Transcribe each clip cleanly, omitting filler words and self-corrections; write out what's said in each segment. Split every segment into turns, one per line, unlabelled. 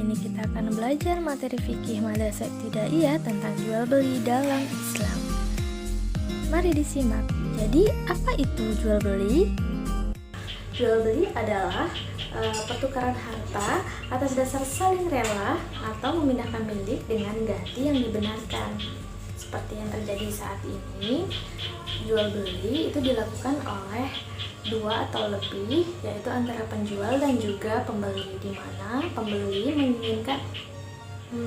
ini kita akan belajar materi fikih madrasah ibtidaiyah tentang jual beli dalam Islam. Mari disimak. Jadi, apa itu jual beli? Jual beli adalah pertukaran harta atas dasar saling rela atau memindahkan milik dengan ganti yang dibenarkan. Seperti yang terjadi saat ini, jual beli itu dilakukan oleh dua atau lebih, yaitu antara penjual dan juga pembeli, di mana pembeli menginginkan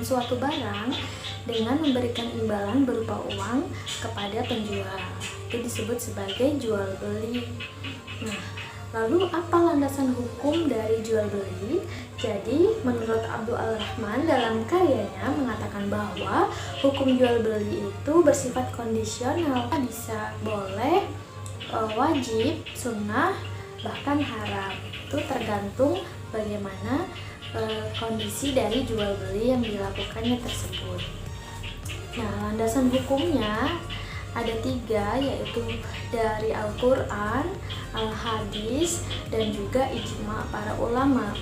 suatu barang dengan memberikan imbalan berupa uang kepada penjual. Itu disebut sebagai jual beli. Nah, lalu apa landasan hukum dari jual beli? Jadi, menurut Abdul Rahman dalam karyanya mengatakan bahwa hukum jual beli itu bersifat kondisional, bisa boleh, wajib, sunnah, bahkan haram. Itu tergantung bagaimana kondisi dari jual beli yang dilakukannya tersebut. Nah, landasan hukumnya ada 3, yaitu dari Al-Quran, Al-Hadis, dan juga ijma para ulama.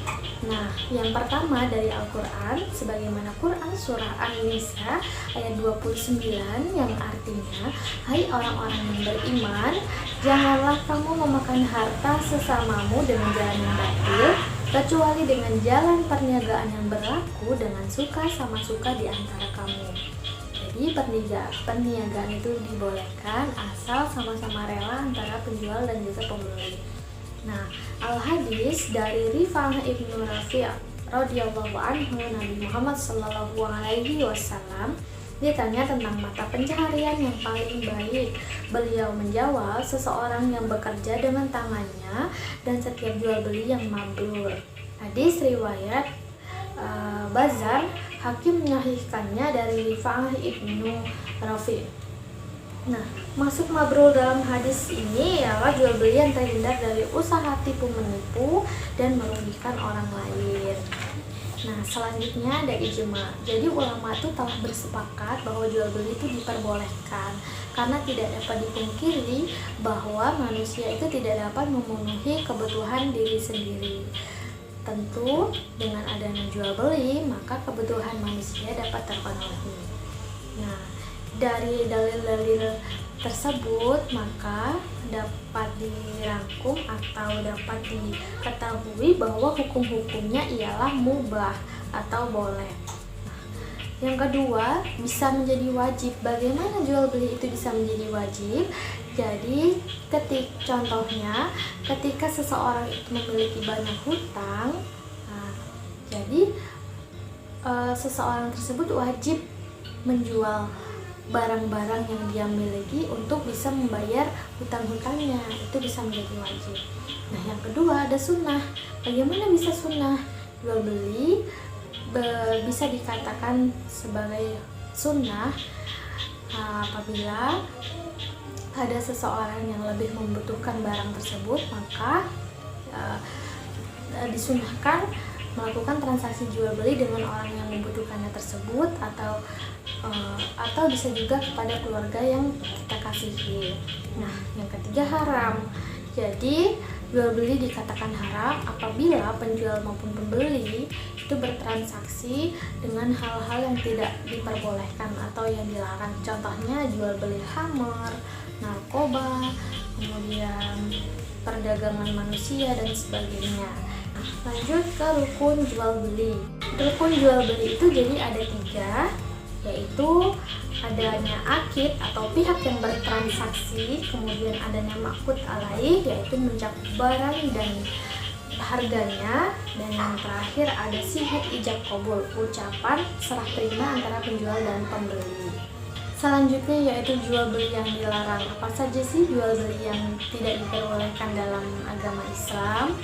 Nah, yang pertama dari Al-Quran, sebagaimana Quran surah An-Nisa ayat 29 yang artinya, hai orang-orang yang beriman, janganlah kamu memakan harta sesamamu dengan jalan yang batil, kecuali dengan jalan perniagaan yang berlaku dengan suka sama suka di antara kamu. Jadi perniagaan itu dibolehkan asal sama-sama rela antara penjual dan juga pembeli. Nah, Al-Hadis dari Rifa'ah ibnu Rafi' radhiyallahu anhu, Nabi Muhammad sallallahu alaihi wasallam ditanya tentang mata pencaharian yang paling baik. Beliau menjawab, seseorang yang bekerja dengan tangannya dan setiap jual beli yang mabrur. Hadis riwayat Bazar, Hakim menyahihkannya dari Rifa'ah ibnu Rafi'. Nah, maksud mabrur dalam hadis ini ialah jual beli yang terhindar dari usaha tipu menipu dan merugikan orang lain. Nah, selanjutnya ada ijma. Jadi ulama itu telah bersepakat bahwa jual beli itu diperbolehkan karena tidak dapat dipungkiri bahwa manusia itu tidak dapat memenuhi kebutuhan diri sendiri. Tentu dengan adanya jual beli maka kebutuhan manusia dapat terpenuhi. Nah, dari dalil-dalil tersebut maka dapat dirangkum atau dapat diketahui bahwa hukum-hukumnya ialah mubah atau boleh. Nah, yang kedua, bisa menjadi wajib. Bagaimana jual beli itu bisa menjadi wajib? Jadi, contohnya ketika seseorang itu memiliki banyak hutang, jadi seseorang tersebut wajib menjual barang-barang yang dia miliki untuk bisa membayar hutang-hutangnya. Itu bisa menjadi wajib. Nah, yang kedua ada sunnah. Bagaimana bisa sunnah? Jual beli bisa dikatakan sebagai sunnah apabila ada seseorang yang lebih membutuhkan barang tersebut, maka disunahkan melakukan transaksi jual beli dengan orang yang membutuhkannya tersebut, atau bisa juga kepada keluarga yang kita kasihi. Nah, yang ketiga haram. Jadi jual beli dikatakan haram apabila penjual maupun pembeli itu bertransaksi dengan hal-hal yang tidak diperbolehkan atau yang dilarang. Contohnya jual beli khamar, narkoba, kemudian perdagangan manusia dan sebagainya. Nah, lanjut ke rukun jual beli. Rukun jual beli itu jadi ada 3, yaitu adanya akid atau pihak yang bertransaksi, kemudian adanya ma'qud alaih yaitu mencakup barang dan harganya, dan yang terakhir ada sihhat ijab qabul, ucapan serah terima antara penjual dan pembeli. Selanjutnya yaitu jual beli yang dilarang. Apa saja sih jual beli yang tidak diperbolehkan dalam agama Islam?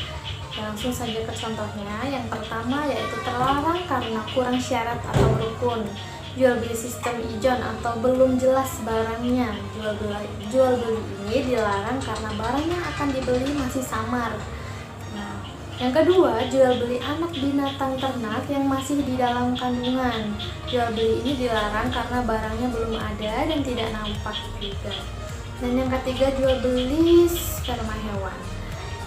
Langsung saja ke contohnya. Yang pertama yaitu terlarang karena kurang syarat atau rukun. Jual beli sistem ijon atau belum jelas barangnya. Jual beli ini dilarang karena barang yang akan dibeli masih samar. Nah, yang kedua, jual beli anak binatang ternak yang masih di dalam kandungan. Jual beli ini dilarang karena barangnya belum ada dan tidak nampak juga. Dan yang ketiga, jual beli sperma hewan.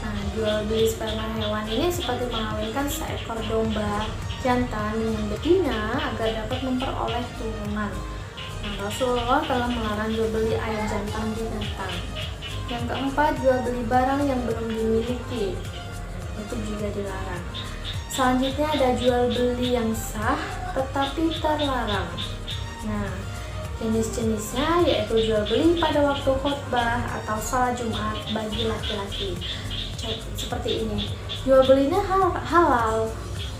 Nah, jual beli sperma hewan ini seperti mengawinkan seekor domba jantan dengan betina agar dapat memperoleh turunan. Nah, Rasulullah telah melarang jual beli ayam jantan binatang. Yang keempat, jual beli barang yang belum dimiliki, itu juga dilarang. Selanjutnya ada jual beli yang sah tetapi terlarang. Nah, jenis-jenisnya yaitu jual beli pada waktu khutbah atau salat Jumat bagi laki-laki. Seperti ini, jual belinya halal,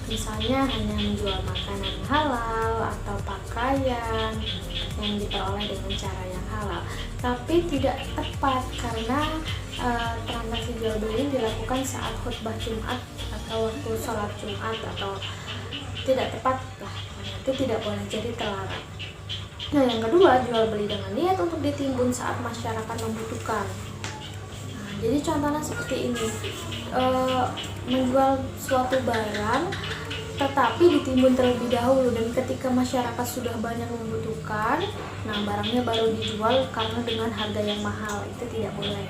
misalnya hanya menjual makanan halal atau pakaian yang diperoleh dengan cara yang halal, tapi tidak tepat karena transaksi jual beli dilakukan saat khutbah Jumat atau waktu sholat Jumat, atau tidak tepat lah, itu tidak boleh, jadi terlarang. Nah, yang kedua, jual beli dengan niat untuk ditimbun saat masyarakat membutuhkan. Nah, jadi contohnya seperti ini, menjual suatu barang tetapi ditimbun terlebih dahulu, dan ketika masyarakat sudah banyak membutuhkan, nah barangnya baru dijual karena dengan harga yang mahal, itu tidak boleh.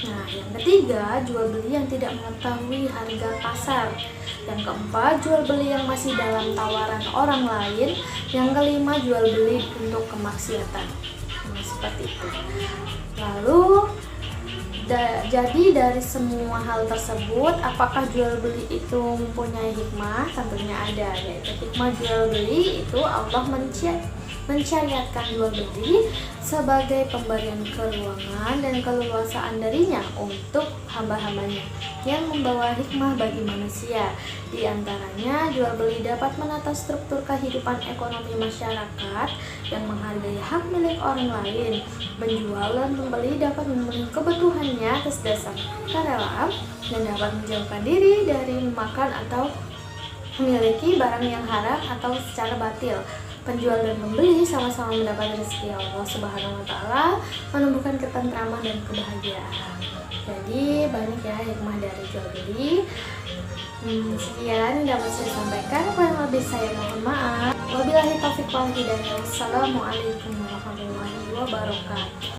Nah, yang ketiga, jual beli yang tidak mengetahui harga pasar. Yang keempat, jual beli yang masih dalam tawaran orang lain. Yang kelima, jual beli untuk kemaksiatan. Nah, seperti itu. Lalu jadi dari semua hal tersebut, apakah jual beli itu mempunyai hikmah? Tentunya ada, yaitu hikmah jual beli itu Allah mensyariatkan jual beli sebagai pemberian keluangan dan keleluasaan darinya untuk hamba-hambanya yang membawa hikmah bagi manusia. Di antaranya, jual beli dapat menata struktur kehidupan ekonomi masyarakat dan menghargai hak milik orang lain. Penjual dan pembeli dapat memenuhi kebutuhannya atas dasar kerelaan dan dapat menjauhkan diri dari memakan atau memiliki barang yang haram atau secara batil. Penjual dan pembeli sama-sama mendapat rezeki Allah Subhanahu wa Ta'ala, menumbuhkan ketentraman dan kebahagiaan. Jadi banyak ya hikmah dari jual beli. Sekian yang dapat saya sampaikan, kurang lebih saya mohon maaf. Wabillahi taufiq wal hidayah. Wassalamualaikum warahmatullahi wabarakatuh.